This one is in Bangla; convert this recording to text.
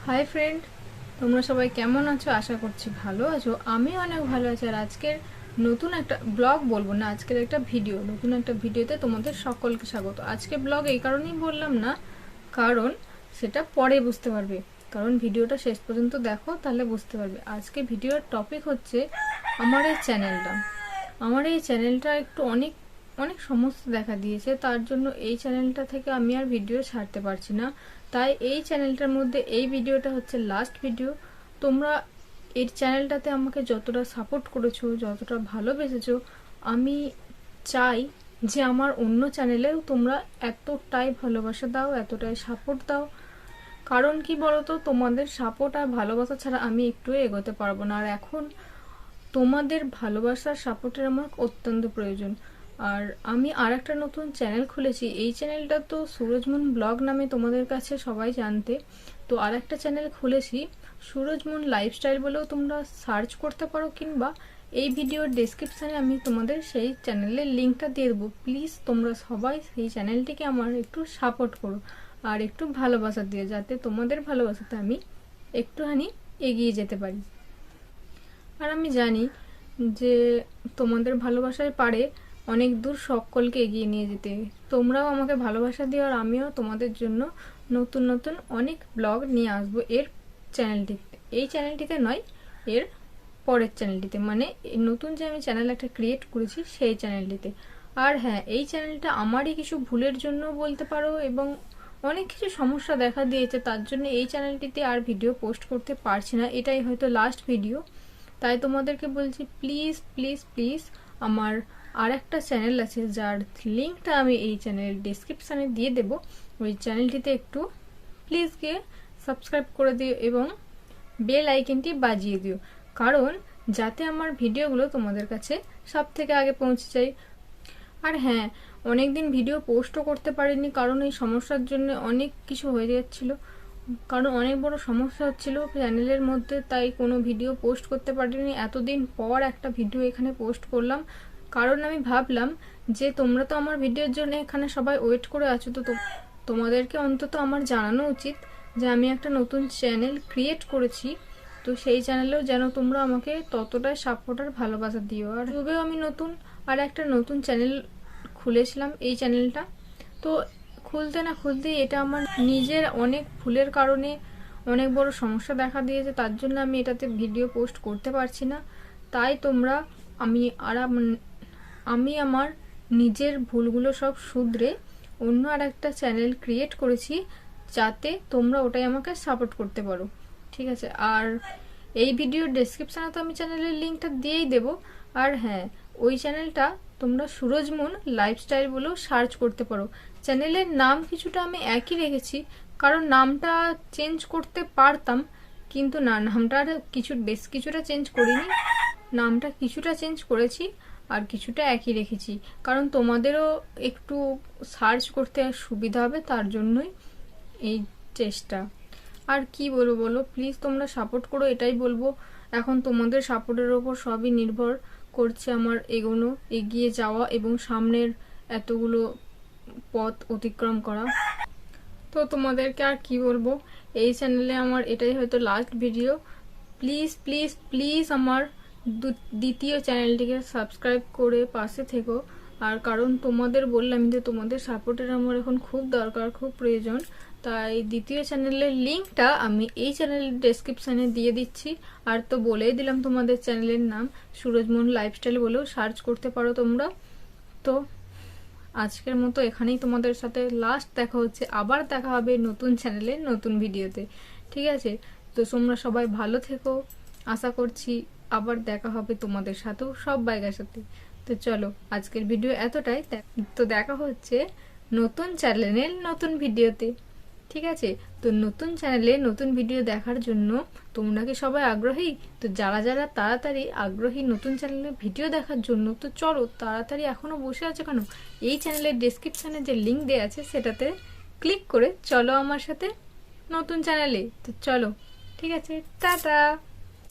হাই ফ্রেন্ড, তোমরা সবাই কেমন আছো? আশা করছি ভালো আছো। আমি অনেক ভালো আছি। আর আজকের নতুন একটা ব্লগ বলবো না, আজকের একটা ভিডিও, নতুন একটা ভিডিওতে তোমাদের সকলকে স্বাগত। আজকে ব্লগ এই কারণেই বললাম না, কারণ সেটা পরে বুঝতে পারবে। কারণ ভিডিওটা শেষ পর্যন্ত দেখো, তাহলে বুঝতে পারবে। আজকে ভিডিওর টপিক হচ্ছে আমার এই চ্যানেলটা। আমার এই চ্যানেলটা একটু অনেক অনেক সমস্যা দেখা দিয়েছে, তার জন্য এই চ্যানেলটা থেকে আমি আর ভিডিও ছাড়তে পারছি না। তাই এই চ্যানেলটার মধ্যে এই ভিডিওটা হচ্ছে লাস্ট ভিডিও। তোমরা এই চ্যানেলটাতে আমাকে যতটা সাপোর্ট করেছো, যতটা ভালোবেসেছো, আমি চাই যে আমার অন্য চ্যানেলেও তোমরা এতটাই ভালোবাসা দাও, এতটাই সাপোর্ট দাও। কারণ কি বলতো, তোমাদের সাপোর্ট আর ভালোবাসা ছাড়া আমি একটু এগোতে পারবো না। আর এখন তোমাদের ভালোবাসার সাপোর্টের আমার অত্যন্ত প্রয়োজন। আর আমি আর একটা নতুন চ্যানেল খুলেছি। এই চ্যানেলটা তো সুরজমুন ব্লগ নামে তোমাদের কাছে সবাই জানতে। তো আর একটা চ্যানেল খুলেছি সুরজমুন লাইফস্টাইল বলেও তোমরা সার্চ করতে পারো, কিংবা এই ভিডিওর ডেসক্রিপশানে আমি তোমাদের সেই চ্যানেলের লিঙ্কটা দিয়ে দেবো। প্লিজ তোমরা সবাই সেই চ্যানেলটিকে আমার একটু সাপোর্ট করো আর একটু ভালোবাসা দিও, যাতে তোমাদের ভালোবাসাতে আমি একটুখানি এগিয়ে যেতে পারি। আর আমি জানি যে তোমাদের ভালোবাসায় পারে অনেক দূর সকলকে এগিয়ে নিয়ে যেতে। তোমরাও আমাকে ভালোবাসা দিও, আর আমিও তোমাদের জন্য নতুন নতুন অনেক ব্লগ নিয়ে আসবো এর চ্যানেলটিতে। এই চ্যানেলটিতে নয়, এর পরের চ্যানেলটিতে, মানে নতুন যে আমি চ্যানেল একটা ক্রিয়েট করেছি সেই চ্যানেলটিতে। আর হ্যাঁ, এই চ্যানেলটা আমারই কিছু ভুলের জন্য বলতে পারো, এবং অনেক কিছু সমস্যা দেখা দিয়েছে, তার জন্য এই চ্যানেলটিতে আর ভিডিও পোস্ট করতে পারছি না। এটাই হয়তো লাস্ট ভিডিও। তাই তোমাদেরকে বলছি, প্লিজ প্লিজ প্লিজ, আমার আর একটা চ্যানেল আছে যার লিঙ্কটা আমি এই চ্যানেলের ডিসক্রিপশানে দিয়ে দেব। ওই চ্যানেলটিতে একটু প্লিজ গিয়ে সাবস্ক্রাইব করে দিও এবং বেল আইকনটি বাজিয়ে দিও, কারণ যাতে আমার ভিডিওগুলো তোমাদের কাছে সব থেকে আগে পৌঁছে যায়। আর হ্যাঁ, অনেকদিন ভিডিও পোস্টও করতে পারিনি, কারণ এই সমস্যার জন্য অনেক কিছু হয়ে যাচ্ছিল। কারণ অনেক বড় সমস্যা হচ্ছিল চ্যানেলের মধ্যে, তাই কোনো ভিডিও পোস্ট করতে পারিনি। এতদিন পর একটা ভিডিও এখানে পোস্ট করলাম, কারণ আমি ভাবলাম যে তোমরা তো আমার ভিডিওর জন্য এখানে সবাই ওয়েট করে আছো, তো তোমাদেরকে অন্তত আমার জানানো উচিত যে আমি একটা নতুন চ্যানেল ক্রিয়েট করেছি। তো সেই চ্যানেলেও যেন তোমরা আমাকে ততটাই সাপোর্ট আর ভালোবাসা দিও। আর তবেও আমি নতুন আর একটা নতুন চ্যানেল খুলেছিলাম, এই চ্যানেলটা। তো খুলতে না খুলতেই এটা আমার নিজের অনেক ভুলের কারণে অনেক বড় সমস্যা দেখা দিয়েছে, তার জন্য আমি এটাতে ভিডিও পোস্ট করতে পারছি না। তাই তোমরা, আমি আর আমি আমার নিজের ভুলগুলো সব শুধরে অন্য আর একটা চ্যানেল ক্রিয়েট করেছি, যাতে তোমরা ওটাই আমাকে সাপোর্ট করতে পারো। ঠিক আছে? আর এই ভিডিওর ডেসক্রিপশানে তো আমি চ্যানেলের লিঙ্কটা দিয়েই দেবো। আর হ্যাঁ, ওই চ্যানেলটা তোমরা সুরজমুন লাইফস্টাইল বলেও সার্চ করতে পারো। চ্যানেলের নাম কিছুটা আমি একই রেখেছি, কারণ নামটা চেঞ্জ করতে পারতাম, কিন্তু না, নামটা আর বেশ কিছুটা চেঞ্জ করিনি। নামটা কিছুটা চেঞ্জ করেছি আর কিছুটা একই রেখেছি, কারণ তোমাদেরও একটু সার্চ করতে সুবিধা হবে, তার জন্যই এই চেষ্টা। আর কি বলবো বলো, প্লিজ তোমরা সাপোর্ট করো, এটাই বলবো। এখন তোমাদের সাপোর্টের ওপর সবই নির্ভর করছে আমার এগোনো, এগিয়ে যাওয়া এবং সামনের এতগুলো পথ অতিক্রম করা। তো তোমাদেরকে আর কি বলবো, এই চ্যানেলে আমার এটাই হয়তো last video. Please please please আমার দ্বিতীয় চ্যানেলটিকে সাবস্ক্রাইব করে পাশে থেকো। আর কারণ তোমাদের বললাম যে তোমাদের সাপোর্টের আমার এখন খুব দরকার, খুব প্রয়োজন। তাই দ্বিতীয় চ্যানেলের লিঙ্কটা আমি এই চ্যানেলের ডেসক্রিপশানে দিয়ে দিচ্ছি। আর তো বলেই দিলাম তোমাদের চ্যানেলের নাম সুরজমোহন লাইফস্টাইল বলেও সার্চ করতে পারো তোমরা। তো আজকের মতো এখানেই তোমাদের সাথে লাস্ট দেখা হচ্ছে, আবার দেখা হবে নতুন চ্যানেলে নতুন ভিডিওতে। ঠিক আছে? তো তোমরা সবাই ভালো থেকো, আশা করছি আবার দেখা হবে তোমাদের সাথেও, সব বাইকের সাথে। তো চলো, আজকের ভিডিও এতটাই। তো দেখা হচ্ছে নতুন চ্যানেলের নতুন ভিডিওতে। ঠিক আছে? তো নতুন চ্যানেলে নতুন ভিডিও দেখার জন্য তোমরা কি সবাই আগ্রহী? তো যারা যারা তাড়াতাড়ি আগ্রহী নতুন চ্যানেলে ভিডিও দেখার জন্য, তো চলো তাড়াতাড়ি, এখনো বসে আছে কেন? এই চ্যানেলের ডেসক্রিপশানে যে লিঙ্ক দেওয়া আছে সেটাতে ক্লিক করে চলো আমার সাথে নতুন চ্যানেলে। তো চলো, ঠিক আছে, টাটা।